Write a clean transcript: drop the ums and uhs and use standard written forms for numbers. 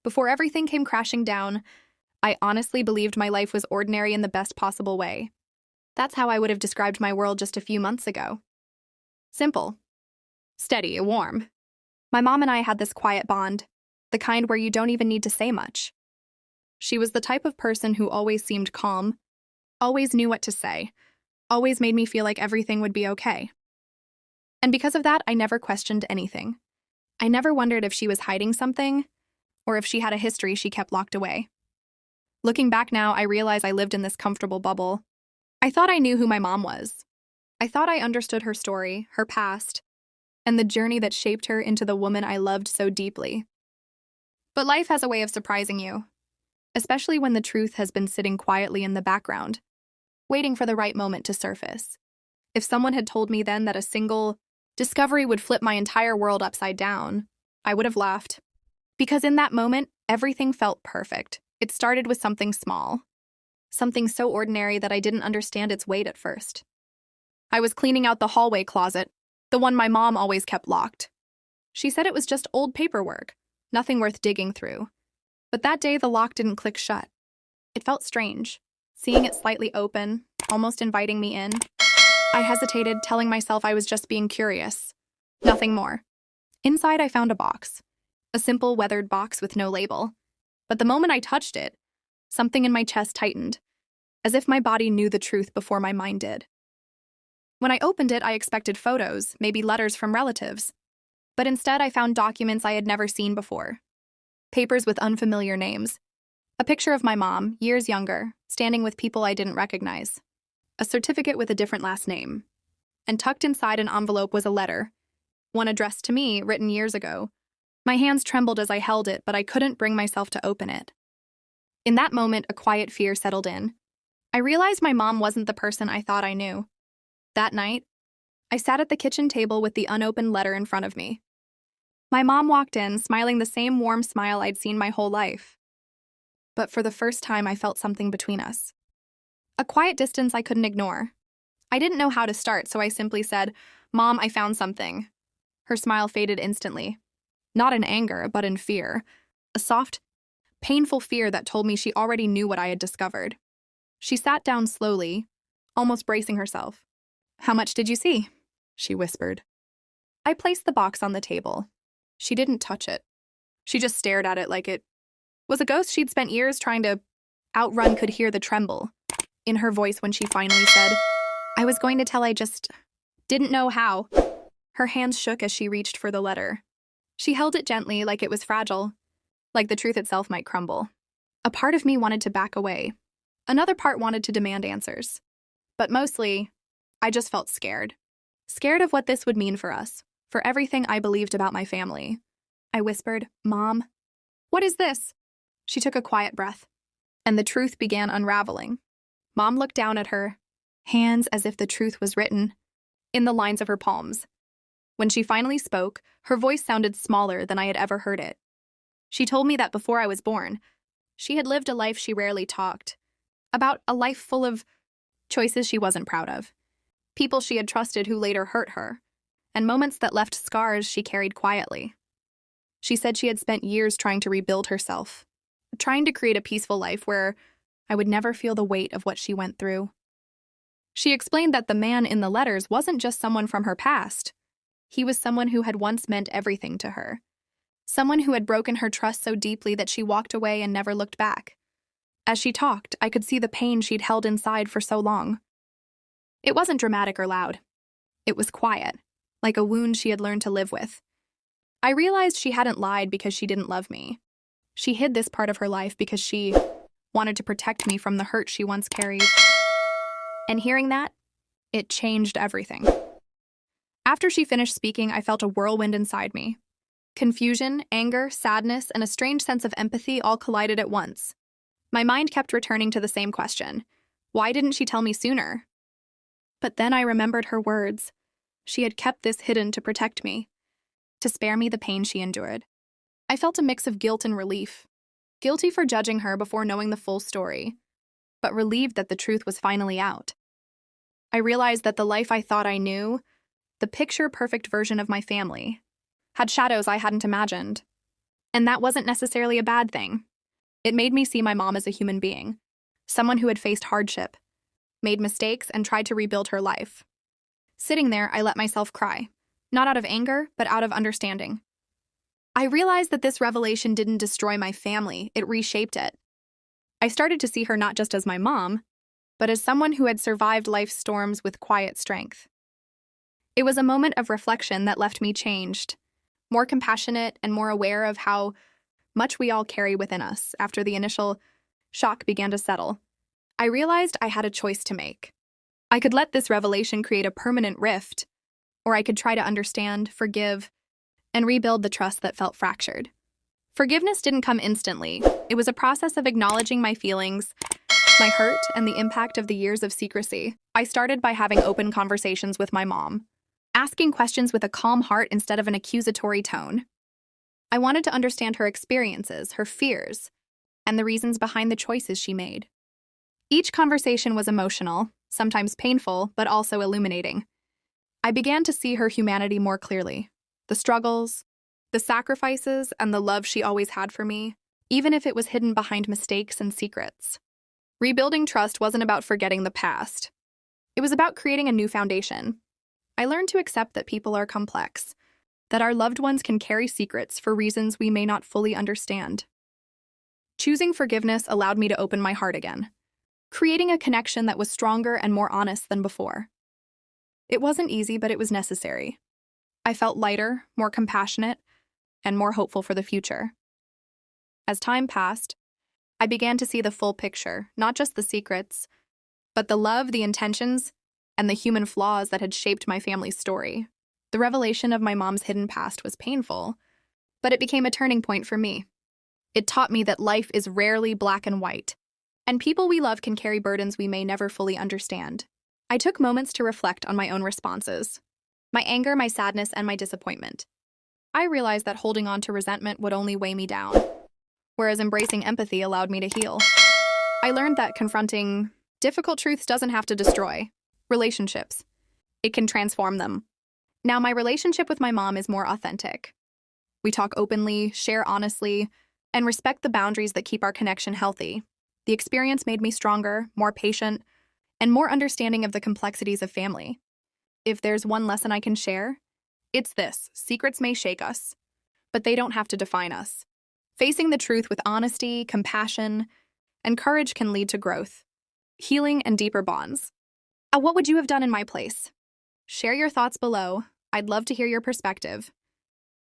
Before everything came crashing down, I honestly believed my life was ordinary in the best possible way. That's how I would have described my world just a few months ago. Simple, steady, warm. My mom and I had this quiet bond, the kind where you don't even need to say much. She was the type of person who always seemed calm, always knew what to say, always made me feel like everything would be okay. And because of that, I never questioned anything. I never wondered if she was hiding something, or if she had a history she kept locked away. Looking back now, I realize I lived in this comfortable bubble. I thought I knew who my mom was. I thought I understood her story, her past, and the journey that shaped her into the woman I loved so deeply. But life has a way of surprising you, especially when the truth has been sitting quietly in the background, waiting for the right moment to surface. If someone had told me then that a single discovery would flip my entire world upside down, I would have laughed. Because in that moment, everything felt perfect. It started with something small, something so ordinary that I didn't understand its weight at first. I was cleaning out the hallway closet, the one my mom always kept locked. She said it was just old paperwork, nothing worth digging through. But that day, the lock didn't click shut. It felt strange, seeing it slightly open, almost inviting me in. I hesitated, telling myself I was just being curious. Nothing more. Inside, I found a box. A simple, weathered box with no label. But the moment I touched it, something in my chest tightened, as if my body knew the truth before my mind did. When I opened it, I expected photos, maybe letters from relatives. But instead, I found documents I had never seen before. Papers with unfamiliar names. A picture of my mom, years younger, standing with people I didn't recognize. A certificate with a different last name. And tucked inside an envelope was a letter, one addressed to me, written years ago. My hands trembled as I held it, but I couldn't bring myself to open it. In that moment, a quiet fear settled in. I realized my mom wasn't the person I thought I knew. That night, I sat at the kitchen table with the unopened letter in front of me. My mom walked in, smiling the same warm smile I'd seen my whole life. But for the first time, I felt something between us. A quiet distance I couldn't ignore. I didn't know how to start, so I simply said, "Mom, I found something." Her smile faded instantly. Not in anger, but in fear. A soft, painful fear that told me she already knew what I had discovered. She sat down slowly, almost bracing herself. "How much did you see?" she whispered. I placed the box on the table. She didn't touch it. She just stared at it like it was a ghost she'd spent years trying to outrun. Could hear the tremble in her voice when she finally said, "I was going to tell, I just didn't know how." Her hands shook as she reached for the letter. She held it gently, like it was fragile, like the truth itself might crumble. A part of me wanted to back away. Another part wanted to demand answers. But mostly, I just felt scared. Scared of what this would mean for us, for everything I believed about my family. I whispered, "Mom, what is this?" She took a quiet breath, and the truth began unraveling. Mom looked down at her, hands as if the truth was written in the lines of her palms. When she finally spoke, her voice sounded smaller than I had ever heard it. She told me that before I was born, she had lived a life she rarely talked about, a life full of choices she wasn't proud of, people she had trusted who later hurt her, and moments that left scars she carried quietly. She said she had spent years trying to rebuild herself, trying to create a peaceful life where I would never feel the weight of what she went through. She explained that the man in the letters wasn't just someone from her past. He was someone who had once meant everything to her. Someone who had broken her trust so deeply that she walked away and never looked back. As she talked, I could see the pain she'd held inside for so long. It wasn't dramatic or loud. It was quiet, like a wound she had learned to live with. I realized she hadn't lied because she didn't love me. She hid this part of her life because she wanted to protect me from the hurt she once carried. And hearing that, it changed everything. After she finished speaking, I felt a whirlwind inside me. Confusion, anger, sadness, and a strange sense of empathy all collided at once. My mind kept returning to the same question. Why didn't she tell me sooner? But then I remembered her words. She had kept this hidden to protect me, to spare me the pain she endured. I felt a mix of guilt and relief. Guilty for judging her before knowing the full story, but relieved that the truth was finally out. I realized that the life I thought I knew, the picture-perfect version of my family, had shadows I hadn't imagined. And that wasn't necessarily a bad thing. It made me see my mom as a human being, someone who had faced hardship, made mistakes, and tried to rebuild her life. Sitting there, I let myself cry, not out of anger, but out of understanding. I realized that this revelation didn't destroy my family, it reshaped it. I started to see her not just as my mom, but as someone who had survived life's storms with quiet strength. It was a moment of reflection that left me changed, more compassionate and more aware of how much we all carry within us after the initial shock began to settle. I realized I had a choice to make. I could let this revelation create a permanent rift, or I could try to understand, forgive, and rebuild the trust that felt fractured. Forgiveness didn't come instantly. It was a process of acknowledging my feelings, my hurt, and the impact of the years of secrecy. I started by having open conversations with my mom, asking questions with a calm heart instead of an accusatory tone. I wanted to understand her experiences, her fears, and the reasons behind the choices she made. Each conversation was emotional, sometimes painful, but also illuminating. I began to see her humanity more clearly. The struggles, the sacrifices, and the love she always had for me, even if it was hidden behind mistakes and secrets. Rebuilding trust wasn't about forgetting the past. It was about creating a new foundation. I learned to accept that people are complex, that our loved ones can carry secrets for reasons we may not fully understand. Choosing forgiveness allowed me to open my heart again, creating a connection that was stronger and more honest than before. It wasn't easy, but it was necessary. I felt lighter, more compassionate, and more hopeful for the future. As time passed, I began to see the full picture, not just the secrets, but the love, the intentions, and the human flaws that had shaped my family's story. The revelation of my mom's hidden past was painful, but it became a turning point for me. It taught me that life is rarely black and white, and people we love can carry burdens we may never fully understand. I took moments to reflect on my own responses, my anger, my sadness, and my disappointment. I realized that holding on to resentment would only weigh me down, whereas embracing empathy allowed me to heal. I learned that confronting difficult truths doesn't have to destroy relationships. It can transform them. Now, my relationship with my mom is more authentic. We talk openly, share honestly, and respect the boundaries that keep our connection healthy. The experience made me stronger, more patient, and more understanding of the complexities of family. If there's one lesson I can share, it's this: secrets may shake us, but they don't have to define us. Facing the truth with honesty, compassion, and courage can lead to growth, healing, and deeper bonds. What would you have done in my place? Share your thoughts below. I'd love to hear your perspective.